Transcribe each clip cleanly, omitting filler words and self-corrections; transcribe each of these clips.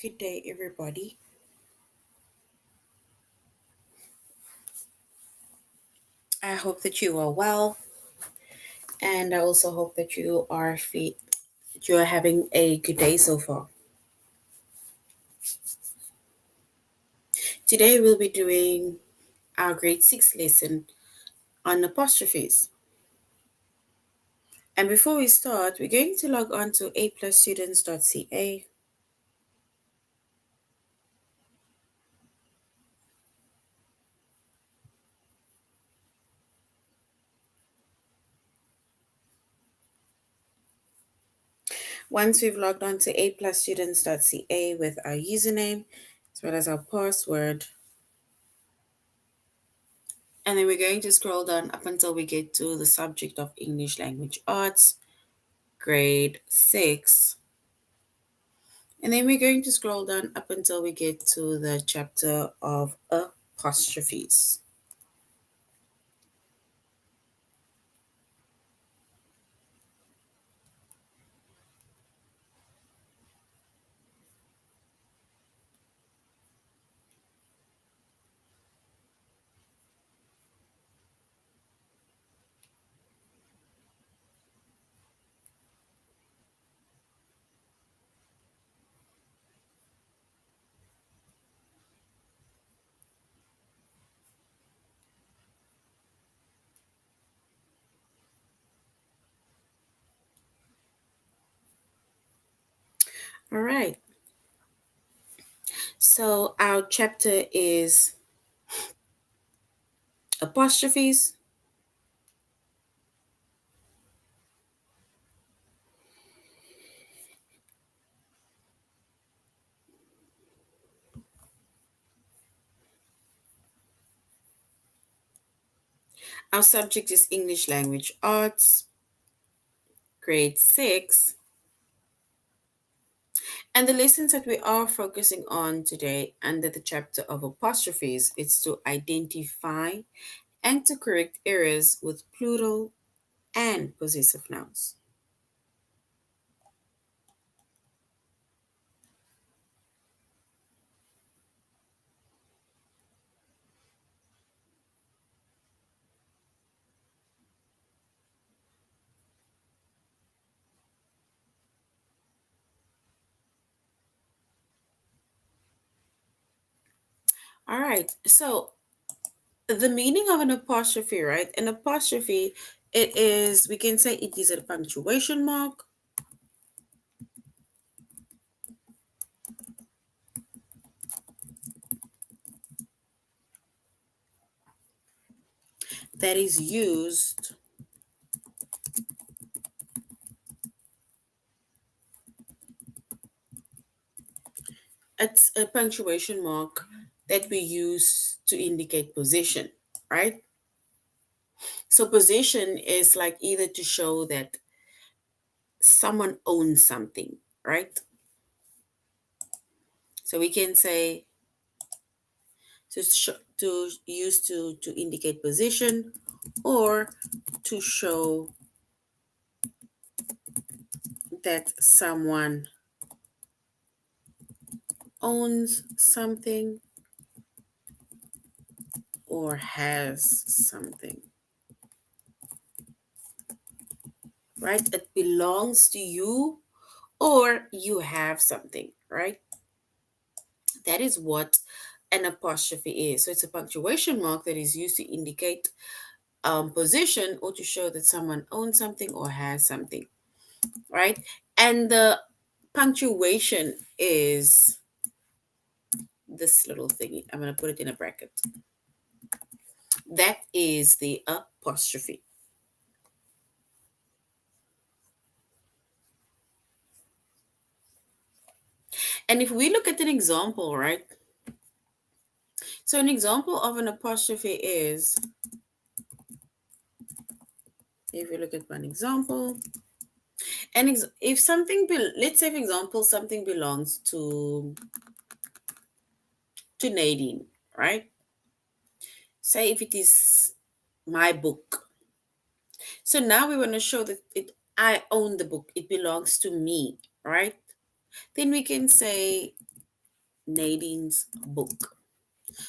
Good day, everybody. I hope that you are well, and I also hope that you are having a good day so far. Today, we'll be doing our grade 6 lesson on apostrophes. And before we start, we're going to log on to aplusstudents.ca. Once we've logged on to aplusstudents.ca with our username as well as our password, and then we're going to scroll down up until we get to the subject of English Language Arts, grade 6. And then we're going to scroll down up until we get to the chapter of apostrophes. All right. So our chapter is apostrophes. Our subject is English Language Arts, grade 6. And the lessons that we are focusing on today under the chapter of apostrophes is to identify and to correct errors with plural and possessive nouns. All right. So the meaning of an apostrophe, right? An apostrophe, it is, we can say it is a punctuation mark that is used it's a punctuation mark that we use to indicate position, right? So position is like either to show that someone owns something, right? So we can say to use to indicate position or to show that someone owns something or has something, right? It belongs to you or you have something, right? That is what an apostrophe is. So it's a punctuation mark that is used to indicate position or to show that someone owns something or has something, right? And the punctuation is this little thingy. I'm going to put it in a bracket. That is the apostrophe. And if we look at an example, right? So an example of an apostrophe is, if you look at one example, and if something, let's say for example, something belongs to Nadine, right? Say if it is my book. So now we want to show that I own the book. It belongs to me, right? Then we can say Nadine's book.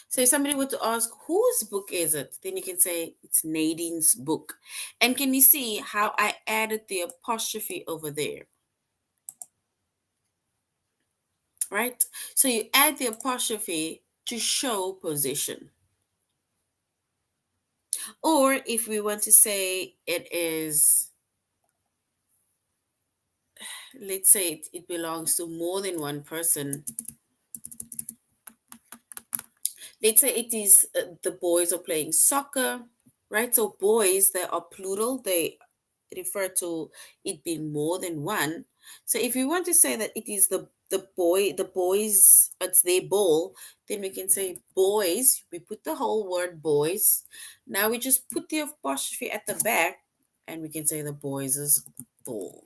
So if somebody were to ask, whose book is it? Then you can say it's Nadine's book. And can you see how I added the apostrophe over there? Right? So you add the apostrophe to show position. Or if we want to say it is, let's say it belongs to more than one person. Let's say it is the boys are playing soccer, right? So boys, they are plural. They refer to it being more than one. So if we want to say that it is the boys, it's their ball, then we can say boys. We put the whole word boys. Now we just put the apostrophe at the back, and we can say the boys' ball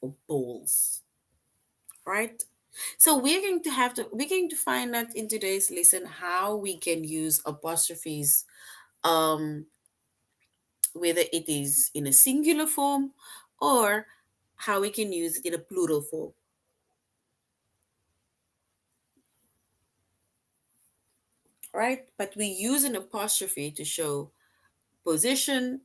or balls, right? So we're going to find out in today's lesson how we can use apostrophes, um whether it is in a singular form or how we can use it in a plural form, right? But we use an apostrophe to show position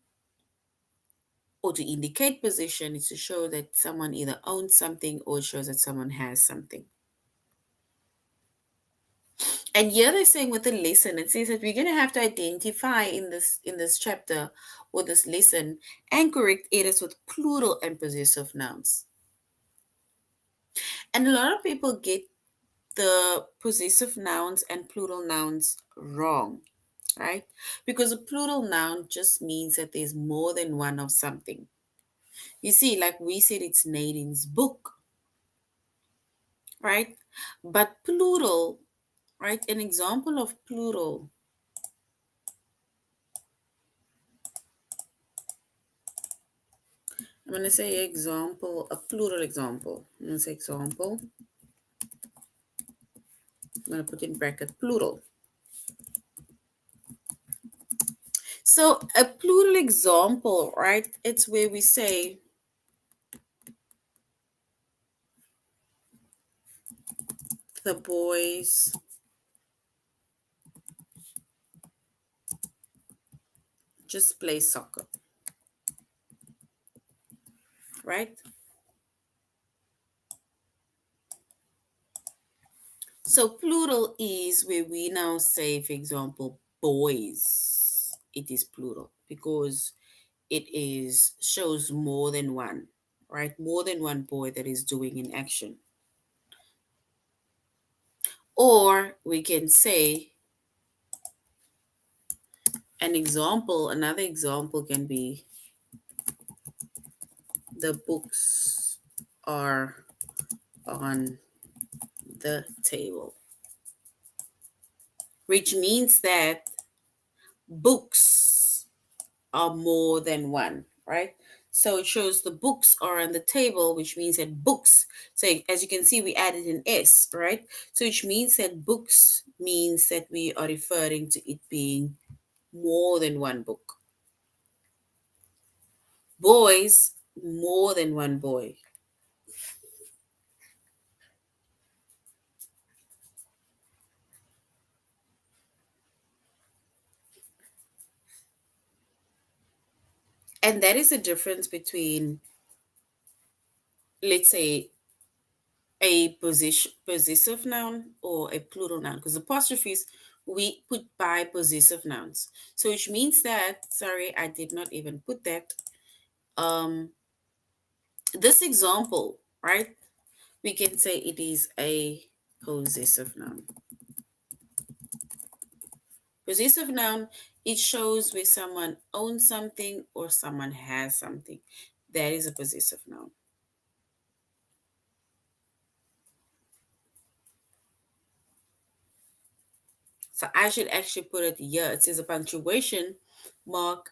or to indicate position. Is to show that someone either owns something or shows that someone has something. And here they're saying with the lesson, it says that we're going to have to identify in this chapter or this lesson and correct errors with plural and possessive nouns. And a lot of people get the possessive nouns and plural nouns wrong, right? Because a plural noun just means that there's more than one of something. You see, like we said, it's Nadine's book, right? But plural, right? An example of plural. I'm going to say example, a plural example. I'm going to say example. I'm going to put in bracket plural. So a plural example, right? It's where we say the boys just play soccer, right? So plural is where we now say, for example, boys. It is plural because it is shows more than one, right? More than one boy that is doing an action. Or we can say another example can be the books are on the table, which means that books are more than one, right? So it shows the books are on the table, which means that books. So as you can see, we added an S, right? So which means that books means that we are referring to it being more than one book. Boys, more than one boy. And that is the difference between, let's say, a possessive noun or a plural noun, because apostrophes we put by possessive nouns, so which means that, sorry, I did not even put that, um this example, right, we can say it is a possessive noun. Possessive noun, it shows where someone owns something or someone has something. That is a possessive noun. So I should actually put it here. It says a punctuation mark.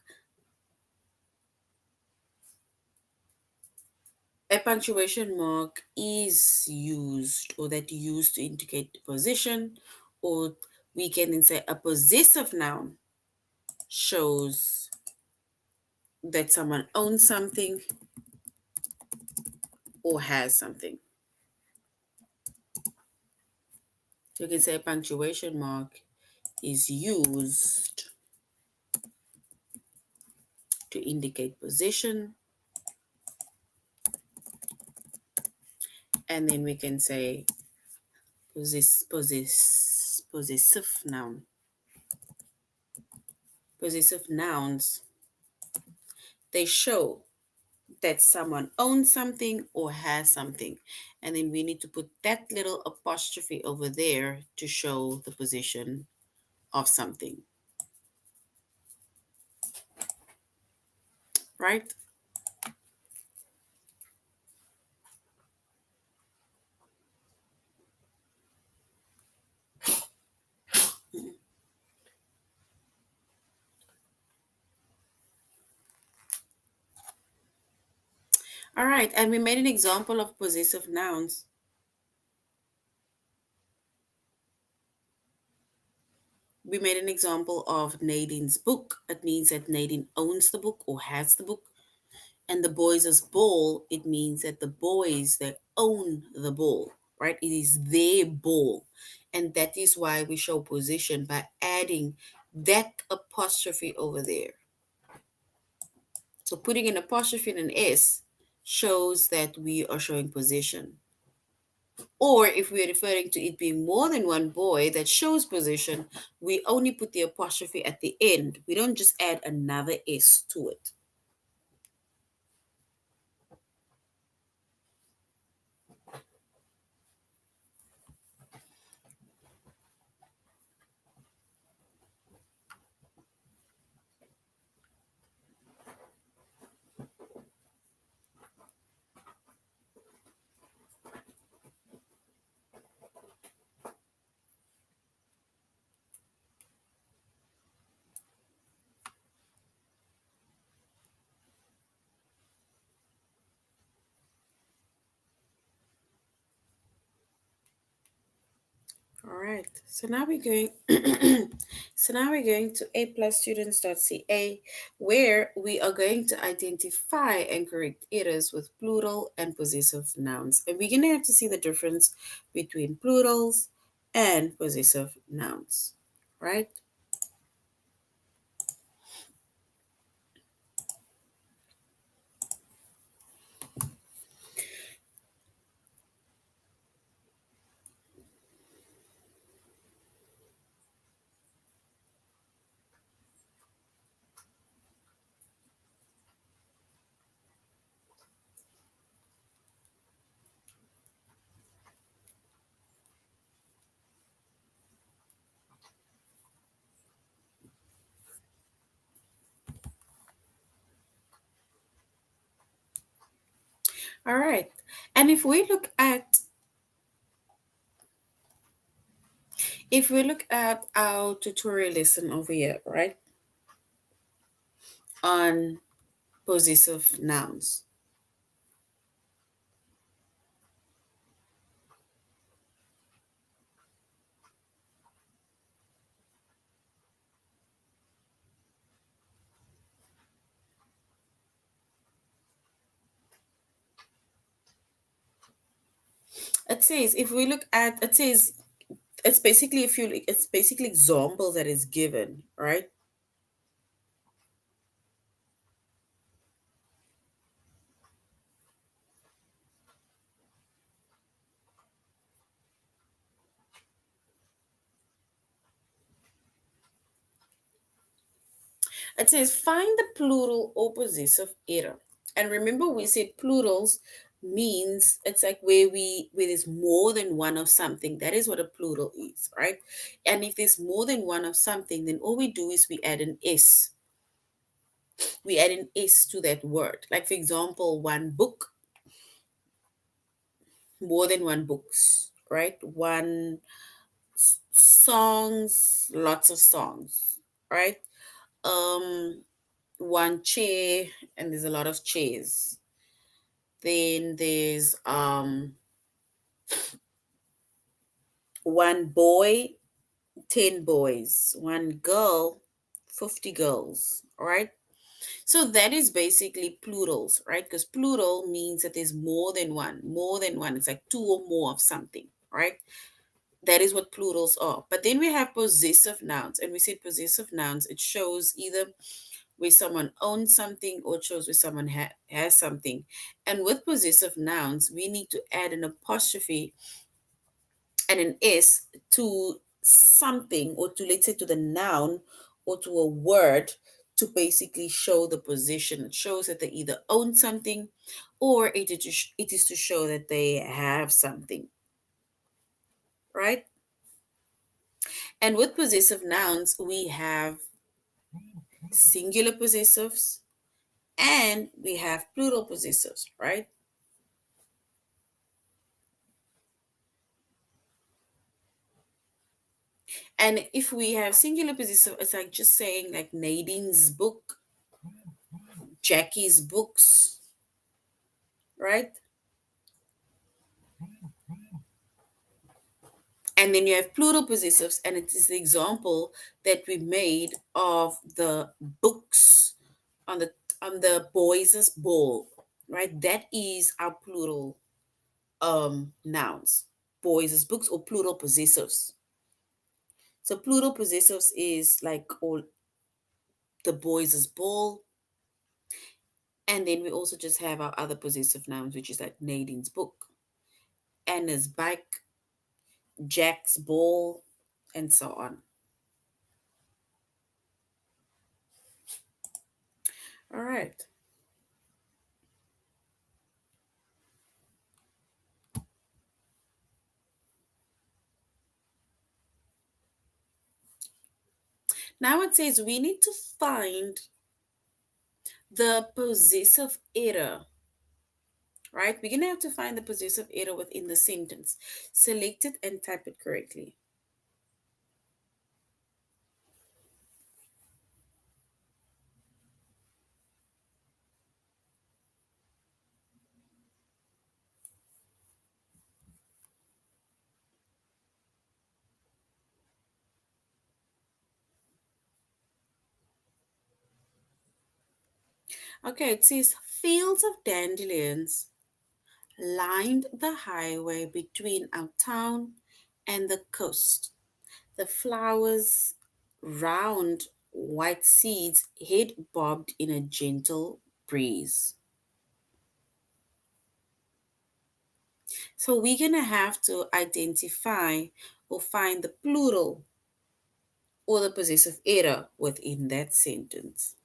A punctuation mark is used, or that used to indicate position, or we can then say a possessive noun shows that someone owns something or has something. So you can say punctuation mark is used to indicate position. And then we can say possessive noun. Possessive nouns, they show that someone owns something or has something. And then we need to put that little apostrophe over there to show the position of something, right? All right, and we made an example of possessive nouns. We made an example of Nadine's book. It means that Nadine owns the book or has the book. And the boys' ball, it means that the boys that own the ball, right? It is their ball. And that is why we show position by adding that apostrophe over there. So putting an apostrophe and an S shows that we are showing position. Or if we're referring to it being more than one boy that shows position, we only put the apostrophe at the end. We don't just add another S to it. All right. So now we're going to aplusstudents.ca, where we are going to identify and correct errors with plural and possessive nouns. And we're going to have to see the difference between plurals and possessive nouns. Right? All right. And if we look at our tutorial lesson over here, right, on possessive nouns, it says if we look at it says it's basically example that is given, right? It says find the plural or possessive error. And remember we said plurals means it's like where there's more than one of something. That is what a plural is, right? And if there's more than one of something, then all we do is we add an S. We add an S to that word. Like for example, one book, more than one books, right? One songs, lots of songs, right? One chair, and there's a lot of chairs. Then there's one boy, 10 boys, one girl, 50 girls, right? So that is basically plurals, right? Because plural means that there's more than one, more than one. It's like two or more of something, right? That is what plurals are. But then we have possessive nouns, and we said possessive nouns, it shows either where someone owns something or it shows where someone has something. And with possessive nouns, we need to add an apostrophe and an S to something, or to, let's say, to the noun or to a word, to basically show the position. It shows that they either own something, or it is to show that they have something, right? And with possessive nouns, we have singular possessives and we have plural possessives, right? And if we have singular possessive, it's like just saying like Nadine's book, Jackie's books, right? And then you have plural possessives, and it is the example that we made of the books on the boys' ball, right? That is our plural nouns, boys' books, or plural possessives. So plural possessives is like all the boys' ball, and then we also just have our other possessive nouns, which is like Nadine's book, Anna's bike, Jack's ball, and so on. All right. Now it says we need to find the possessive error, right? We're going to have to find the possessive error within the sentence. Select it and type it correctly. Okay, it says fields of dandelions lined the highway between our town and the coast. The flowers, round white seeds, head bobbed in a gentle breeze. So we're going to have to identify or find the plural or the possessive error within that sentence.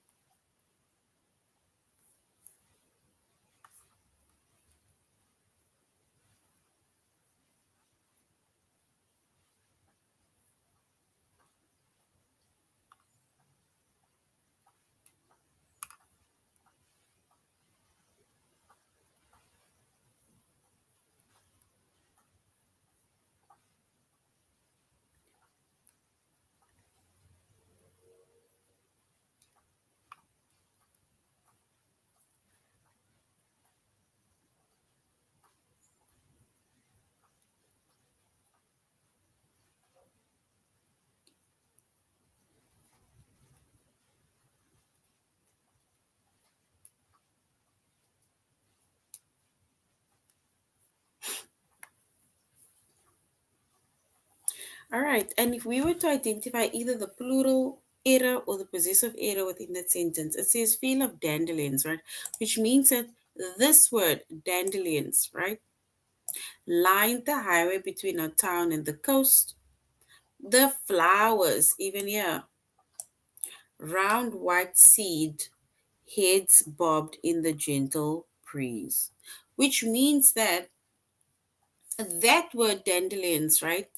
All right, and if we were to identify either the plural error or the possessive error within that sentence, it says field of dandelions, right? Which means that this word, dandelions, right, lined the highway between our town and the coast. The flowers, even here, round white seed, heads bobbed in the gentle breeze, which means that that word dandelions, right,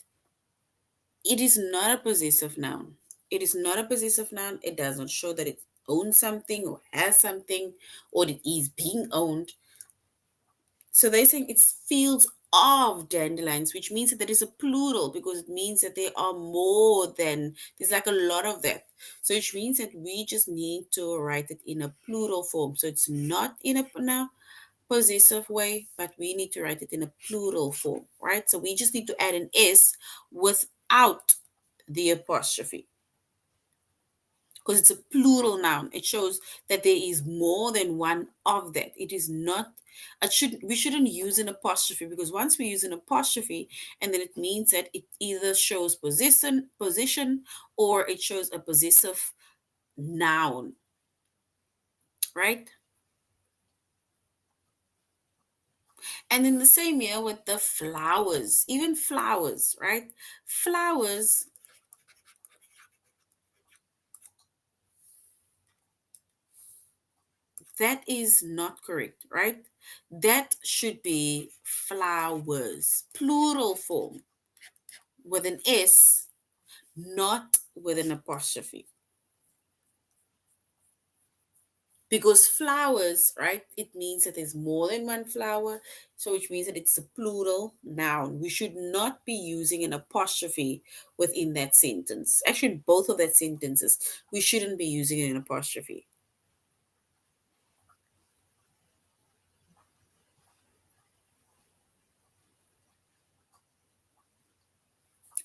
it is not a possessive noun. It is not a possessive noun. It does not show that it owns something or has something or it is being owned. So they're saying it's fields of dandelions, which means that there is a plural because it means that there are more than, there's like a lot of that. So which means that we just need to write it in a plural form. So it's not in a now possessive way, but we need to write it in a plural form, right? So we just need to add an S without the apostrophe, because it's a plural noun. It shows that there is more than one of that. It is not. It should We shouldn't use an apostrophe, because once we use an apostrophe, and then it means that it either shows position, or it shows a possessive noun, right? And in the same year with the flowers, even flowers, right? Flowers, that is not correct, right? That should be flowers, plural form, with an S, not with an apostrophe. Because flowers, right, it means that there's more than one flower, so which means that it's a plural noun. We should not be using an apostrophe within that sentence. Actually, both of that sentences, we shouldn't be using an apostrophe.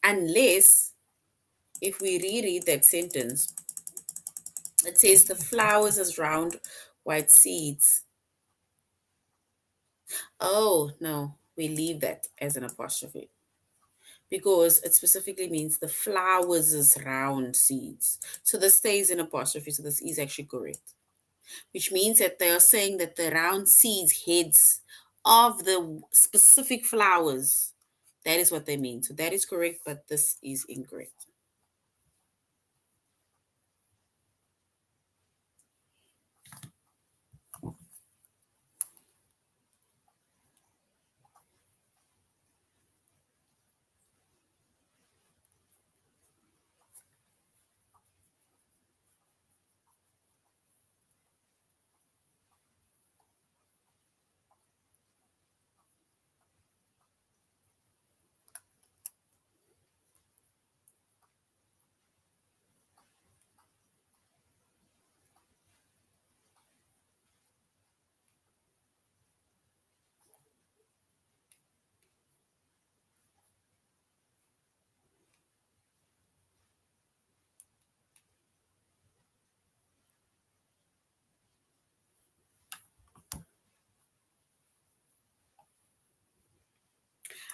Unless, if we reread that sentence, it says the flowers as round white seeds. Oh, no, we leave that as an apostrophe, because it specifically means the flowers as round seeds. So this stays in apostrophe, so this is actually correct. Which means that they are saying that the round seeds, heads of the specific flowers, that is what they mean. So that is correct, but this is incorrect.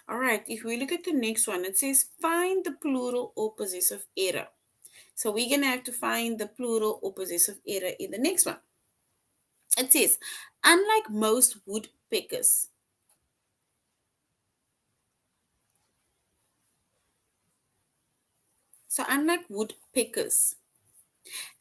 All right, if we look at the next one, it says find the plural or possessive error. So we're going to have to find the plural or possessive error in the next one. It says, unlike most woodpeckers. So unlike woodpeckers,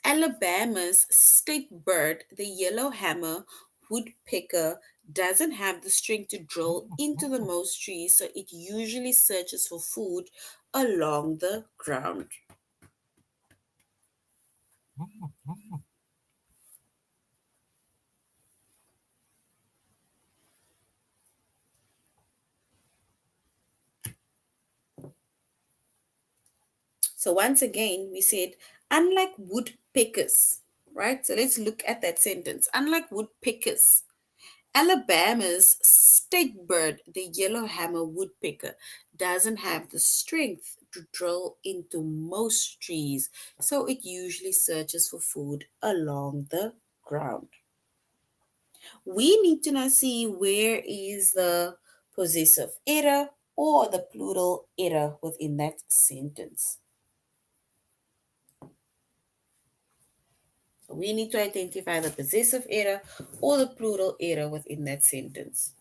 Alabama's state bird, the yellow hammer woodpecker, doesn't have the strength to drill into the most trees, so it usually searches for food along the ground. So once again, we said, unlike woodpeckers, right? So let's look at that sentence. Unlike woodpeckers, Alabama's state bird, the yellowhammer woodpecker, doesn't have the strength to drill into most trees, so it usually searches for food along the ground. We need to now see where is the possessive error or the plural error within that sentence. So we need to identify the possessive error or the plural error within that sentence.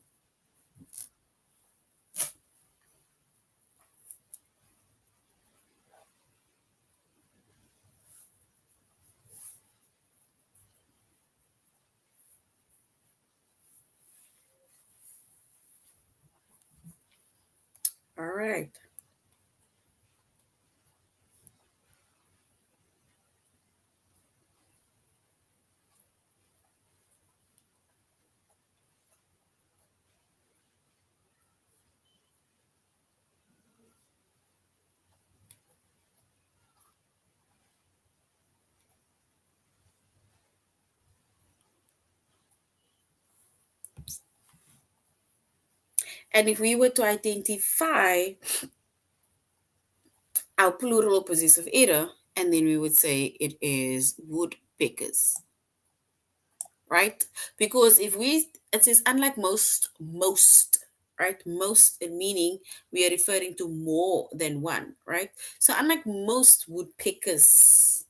All right. And if we were to identify our plural possessive error, and then we would say it is woodpeckers, right? Because if we, it says unlike most, right? Most meaning we are referring to more than one, right? So unlike most woodpeckers,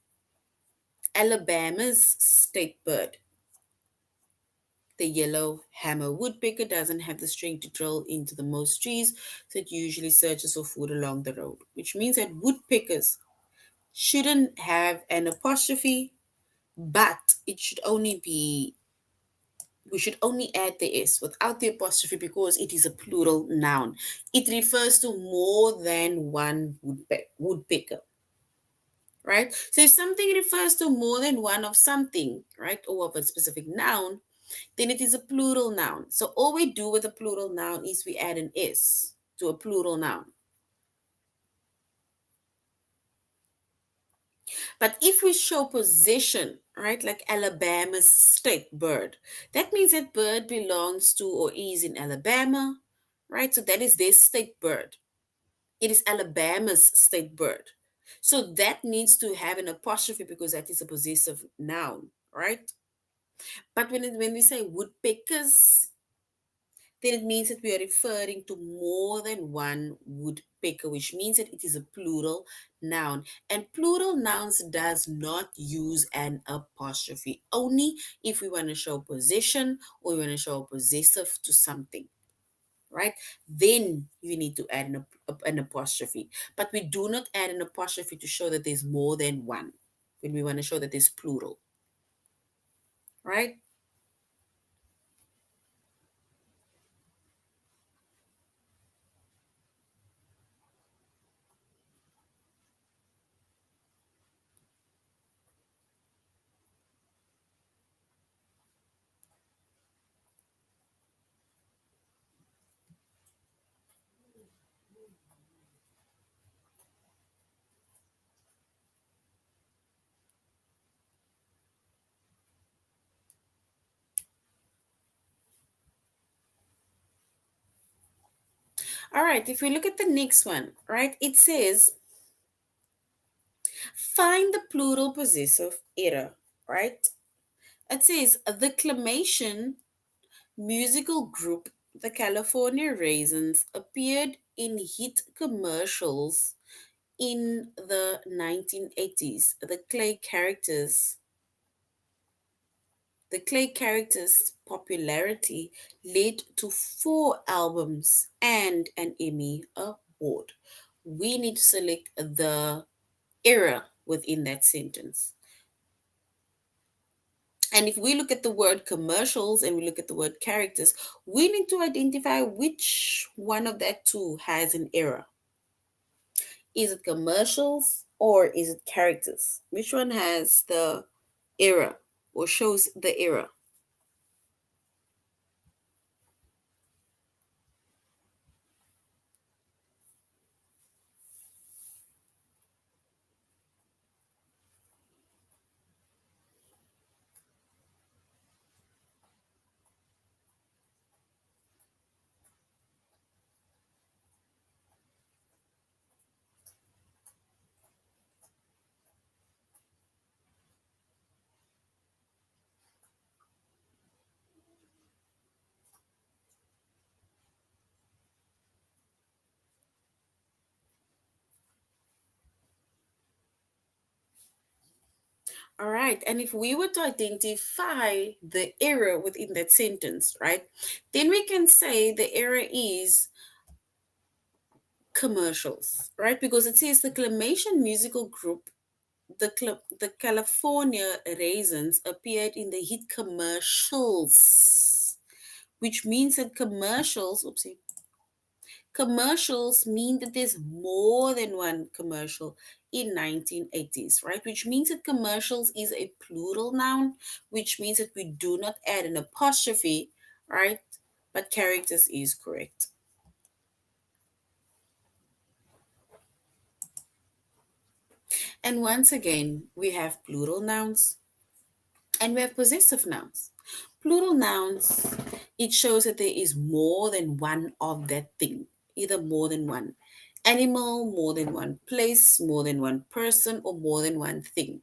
Alabama's state bird, the yellow hammer woodpecker, doesn't have the strength to drill into the most trees, so it usually searches for food along the road, which means that woodpeckers shouldn't have an apostrophe, but it should only be, we should only add the S without the apostrophe because it is a plural noun. It refers to more than one woodpecker, right? So if something refers to more than one of something, right, or of a specific noun, then it is a plural noun. So all we do with a plural noun is we add an S to a plural noun. But if we show possession, right, like Alabama's state bird, that means that bird belongs to or is in Alabama, right? So that is their state bird. It is Alabama's state bird. So that needs to have an apostrophe because that is a possessive noun, right? But when we say woodpeckers, then it means that we are referring to more than one woodpecker, which means that it is a plural noun. And plural nouns does not use an apostrophe, only if we want to show possession or we want to show a possessive to something, right? Then you need to add an apostrophe. But we do not add an apostrophe to show that there's more than one when we want to show that there's plural, right? All right, if we look at the next one, right, it says find the plural possessive error, right? It says the clamation musical group, the California Raisins, appeared in hit commercials in the 1980s. The Clay characters' popularity led to 4 albums and an Emmy Award. We need to select the error within that sentence. And if we look at the word commercials and we look at the word characters, we need to identify which one of that two has an error. Is it commercials or is it characters? Which one has the error or shows the error? All right. And if we were to identify the error within that sentence, right, then we can say the error is commercials, right? Because it says the Clamation musical group, the California Raisins, appeared in the hit commercials, which means that commercials mean that there's more than one commercial in 1980s, right? Which means that commercials is a plural noun, which means that we do not add an apostrophe, right? But characters is correct. And once again, we have plural nouns and we have possessive nouns. Plural nouns, it shows that there is more than one of that thing, either more than one. animal, more than one place, more than one person, or more than one thing.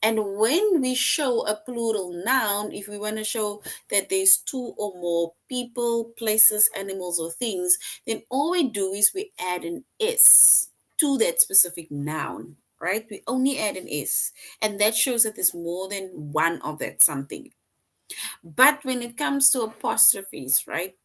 And when we show a plural noun, if we want to show that there's two or more people, places, animals, or things, then all we do is we add an S to that specific noun, right? We only add an S, and that shows that there's more than one of that something. But when it comes to apostrophes, right?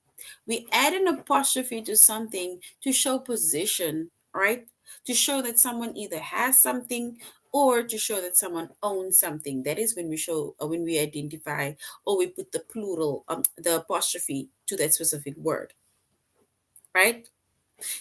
We add an apostrophe to something to show position, right? To show that someone either has something or to show that someone owns something. That is when we show, when we identify, or we put the plural, the apostrophe to that specific word, right?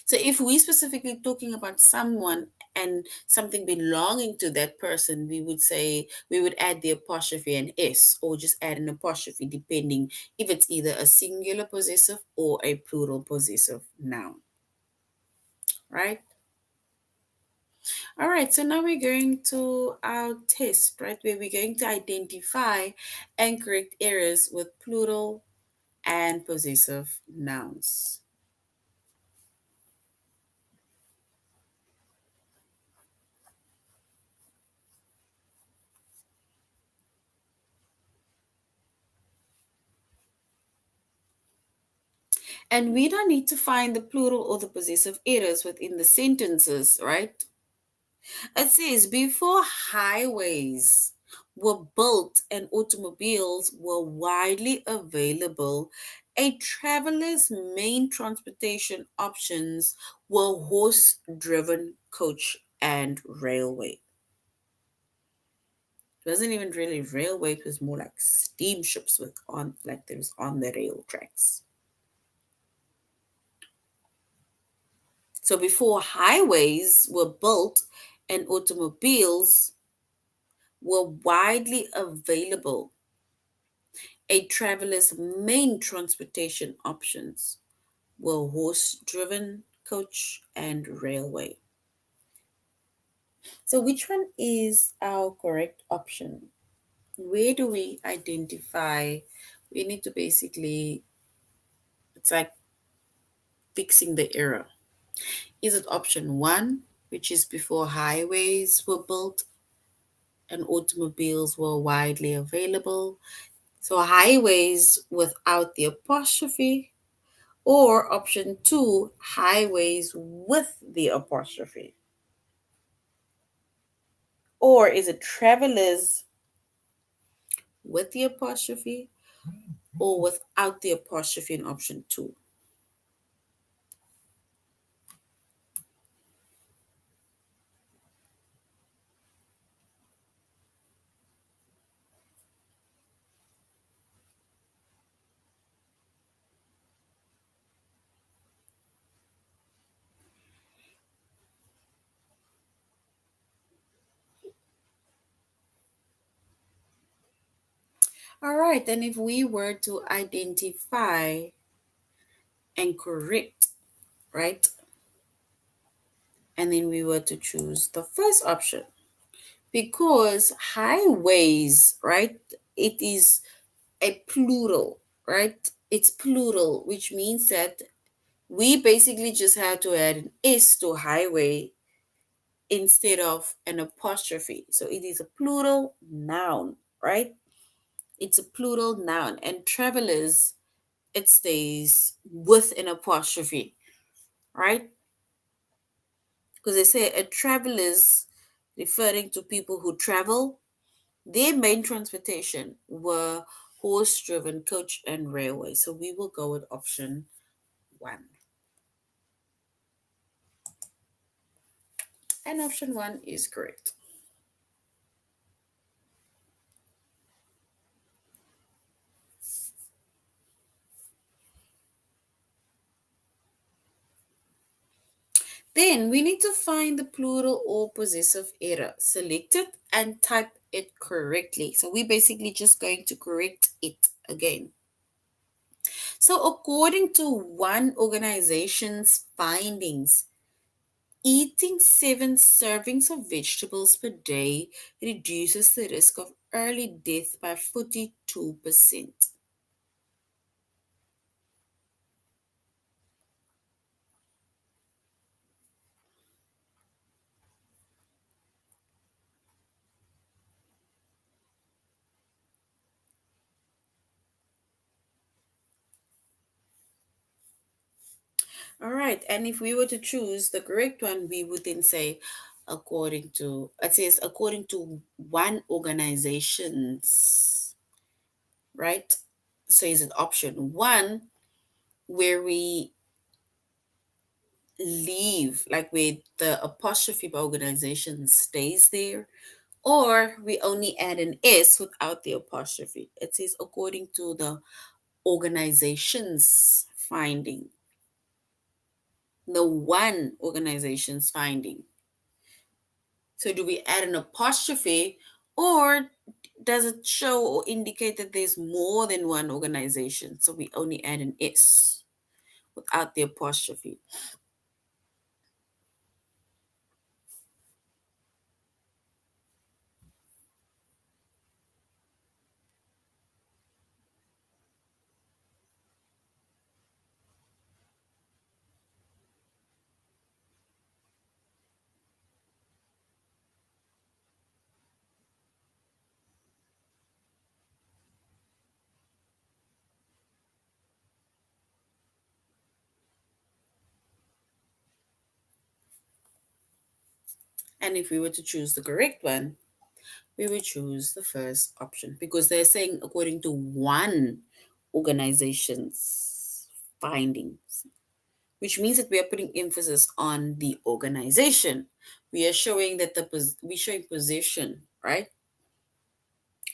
So if we specifically talking about someone and something belonging to that person, we would say we would add the apostrophe and s, or just add an apostrophe depending if it's either a singular possessive or a plural possessive noun, right? All right, so now we're going to our test, right, where we're going to identify and correct errors with plural and possessive nouns. And we don't need to find the plural or the possessive errors within the sentences, right? It says before highways were built and automobiles were widely available, a traveler's main transportation options were horse driven coach and railway. It wasn't even really railway, it was more like steamships with on like there was on the rail tracks. So before highways were built and automobiles were widely available, a traveler's main transportation options were horse driven coach and railway. So, which one is our correct option? Where do we identify? We need to basically, it's like fixing the error. Is it option one, which is before highways were built and automobiles were widely available? So highways without the apostrophe, or option two, highways with the apostrophe. Or is it travelers with the apostrophe or without the apostrophe in option two? All right, and if we were to identify and correct, right? And then we were to choose the first option, because highways, right? It is a plural, right? It's plural, which means that we basically just have to add an S to highway instead of an apostrophe. So it is a plural noun, right? It's a plural noun. And travelers, it stays with an apostrophe, right? Because they say a travelers, referring to people who travel, their main transportation were horse driven coach and railway. So we will go with option one. And option one is correct. Then we need to find the plural or possessive error. Select it and type it correctly. So we're basically just going to correct it again. So according to one organization's findings, eating 7 servings of vegetables per day reduces the risk of early death by 42%. All right. And if we were to choose the correct one, we would then say, it says, according to one organization's, right? So is it option one, where we leave, like where the apostrophe by organization stays there, or we only add an S without the apostrophe? It says, according to the organization's finding, the one organization's finding. So do we add an apostrophe, or does it show or indicate that there's more than one organization? So we only add an S without the apostrophe. And if we were to choose the correct one, we would choose the first option because they're saying according to one organization's findings, which means that we are putting emphasis on the organization. We are showing that we're showing position, right?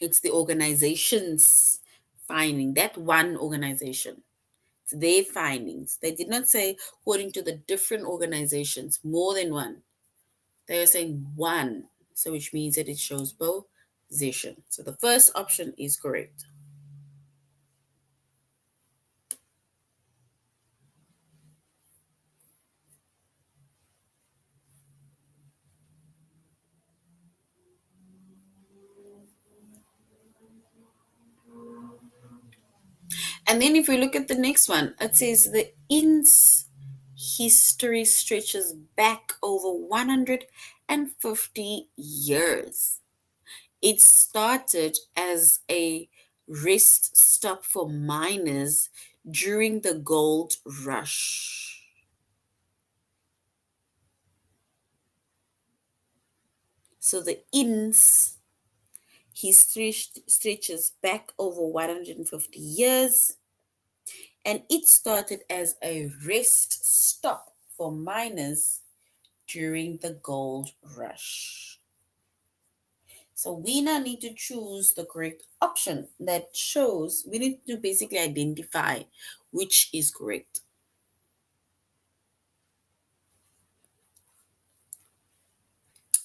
It's the organization's finding, that one organization. It's their findings. They did not say according to the different organizations, more than one. They are saying one. So which means that it shows both position. So the first option is correct. And then if we look at the next one, it says the INS history stretches back over 150 years. It started as a rest stop for miners during the gold rush. So the INS history stretches back over 150 years, and it started as a rest stop for miners during the gold rush. So we now need to choose the correct option that shows we need to basically identify which is correct.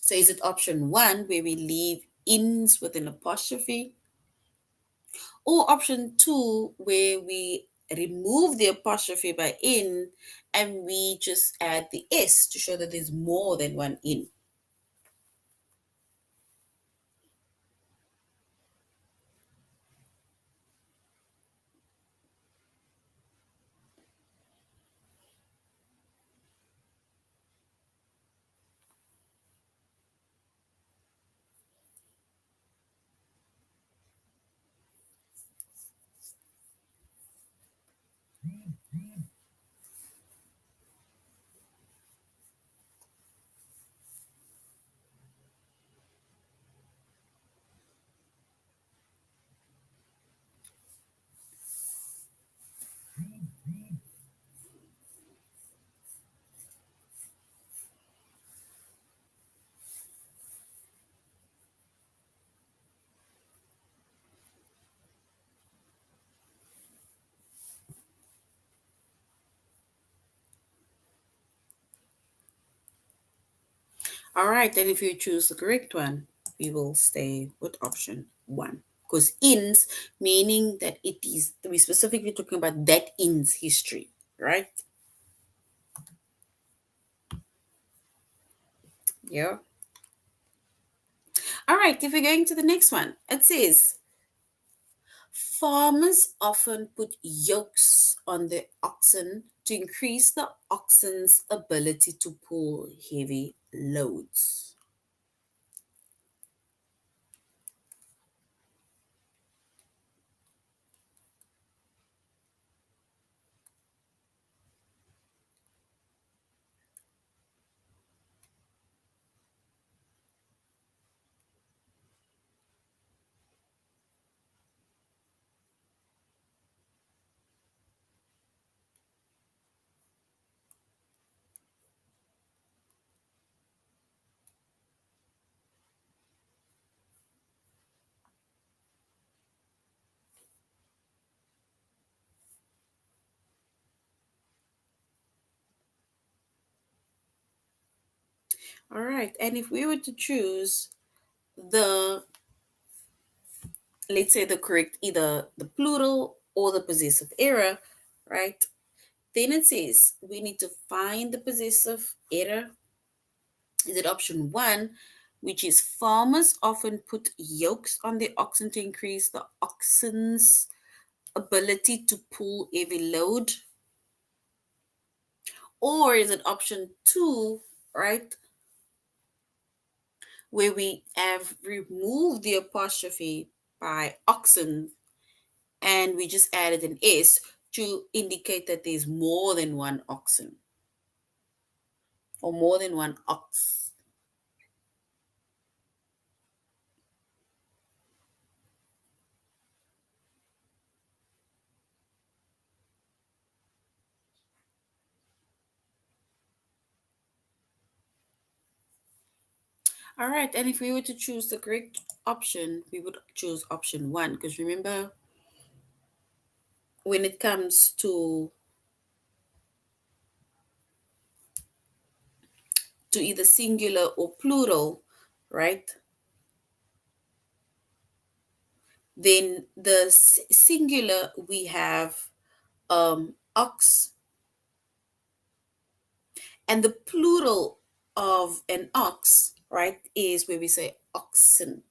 So is it option one where we leave ins with an apostrophe, or option two where we remove the apostrophe by in and we just add the s to show that there's more than one in? All right, then if you choose the correct one, we will stay with option one. Because ins, meaning that it is, we specifically talking about that ins history, right? Yeah. All right, if we're going to the next one, it says farmers often put yokes on their oxen to increase the oxen's ability to pull heavy loads. All right. And if we were to choose the, let's say the correct, either the plural or the possessive error, right? Then it says we need to find the possessive error. Is it option one, which is farmers often put yokes on their oxen to increase the oxen's ability to pull heavy load? Or is it option two, right, where we have removed the apostrophe by oxen and we just added an S to indicate that there's more than one oxen or more than one ox? All right, and if we were to choose the correct option, we would choose option one, because remember, when it comes to either singular or plural, right? Then the singular we have ox, and the plural of an ox, right, is where we say oxen.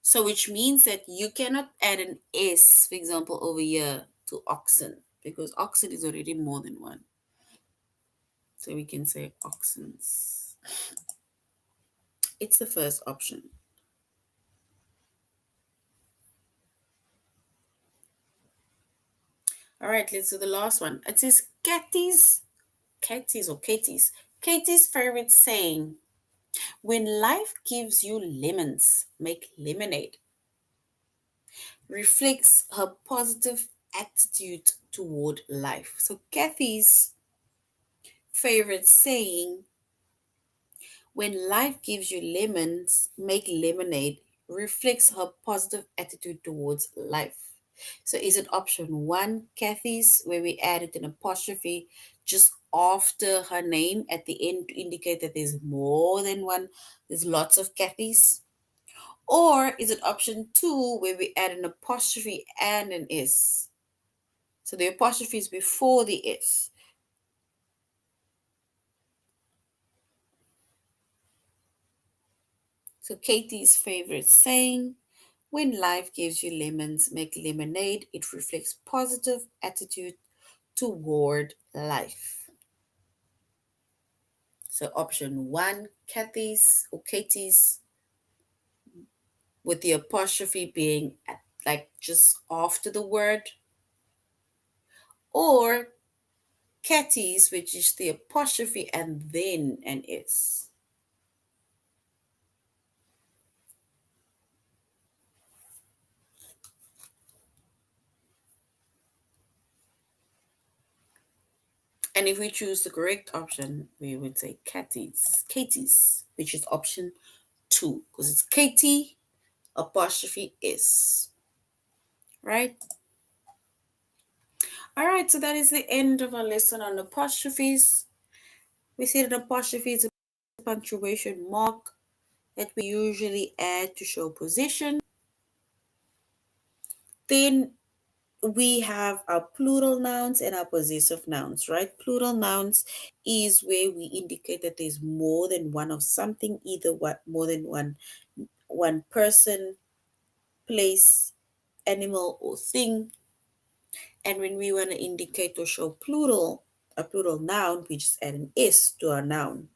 So which means that you cannot add an S, for example, over here to oxen, because oxen is already more than one. So we can say oxens. It's the first option. All right, let's do the last one. It says Katie's favorite saying: when life gives you lemons, make lemonade, reflects her positive attitude toward life. So Kathy's favorite saying: when life gives you lemons, make lemonade, reflects her positive attitude towards life. So is it option one, Kathy's, where we added an apostrophe just after her name at the end to indicate that there's more than one, there's lots of Kathy's? Or is it option two, where we add an apostrophe and an S? So the apostrophe is before the S. So Katie's favorite saying: when life gives you lemons, make lemonade. It reflects positive attitude toward life. So option one, Kathy's or Katie's, with the apostrophe being at, like just after the word, or Katie's, which is the apostrophe and then an S. And if we choose the correct option, we would say Katie's, which is option two, because it's Katie apostrophe S, right? All right, so that is the end of our lesson on apostrophes. We see that apostrophe is a punctuation mark that we usually add to show position. Then we have our plural nouns and our possessive nouns, right? Plural nouns is where we indicate that there's more than one of something, either what more than one person, place, animal, or thing. And when we want to indicate or show plural, a plural noun, we just add an S to our noun.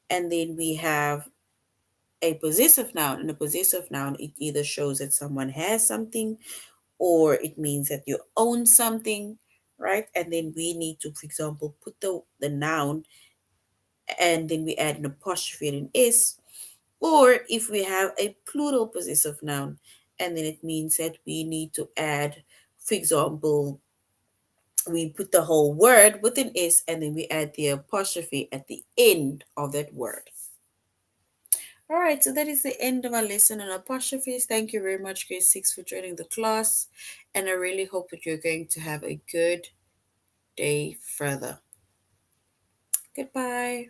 And then we have a possessive noun. And a possessive noun, it either shows that someone has something or it means that you own something, right? And then we need to, for example, put the noun and then we add an apostrophe and an S. Or if we have a plural possessive noun, and then it means that we need to add, for example, we put the whole word with an S and then we add the apostrophe at the end of that word. All right, so that is the end of our lesson on apostrophes. Thank you very much, grade 6, for joining the class. And I really hope that you're going to have a good day further. Goodbye.